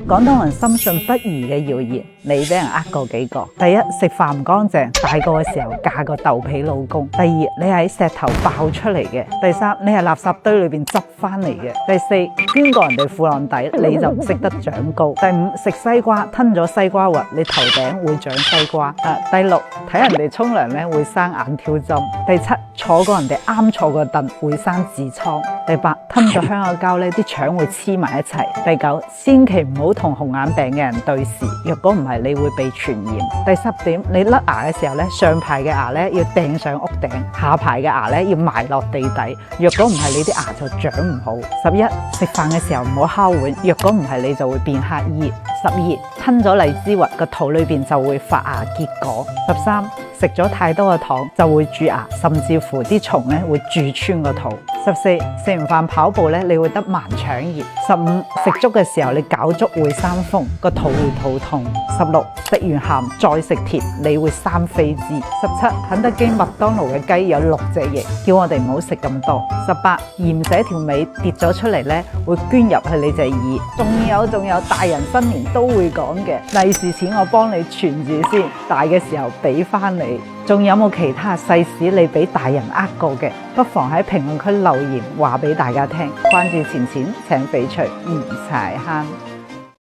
廣東人深信不疑嘅謠言，你俾人呃過幾個？第一，食飯唔乾淨，大個嘅時候嫁個豆皮老公；第二，你喺石頭爆出嚟嘅；第三，你係垃圾堆裏邊執翻嚟嘅；第四，捐過人哋褲浪底，你就唔識得長高；第五，食西瓜吞咗西瓜核，你頭頂會長西瓜；第六，睇人哋沖涼咧會生眼挑針；第七，坐過人哋啱坐個凳會生痔瘡；第八，吞咗香口膠咧啲腸會黐埋一齊；第九，千祈唔好同紅眼病嘅人對視，若果唔係你會被傳染。第十點，你甩牙嘅時候咧，上排嘅牙咧要掟上屋頂，下排嘅牙咧要埋落地底，若果唔係你啲牙就長唔好。11，食飯嘅時候唔好敲碗，若果唔係你就會變乞兒。12，吞咗荔枝核個肚裏邊就會發芽結果。13，食咗太多嘅糖就會蛀牙，甚至乎啲蟲咧會蛀穿個肚。14，食完飯跑步咧你會得盲腸炎。15，食粥嘅時候你搞粥會生風，個肚會肚痛。16，食完鹹再食甜你會生痱滋。17，肯德基麥當勞嘅雞有6隻翼，叫我哋唔好食咁多。18，鹽蛇條尾跌咗出嚟咧會捐入去你隻耳。仲有大人新年都會講嘅利是錢我幫你存住先，大嘅時候俾翻你。仲有冇其他細史你俾大人呃過嘅？不妨喺評論區留言話俾大家聽。關注錢錢請翡翠唔柴慳。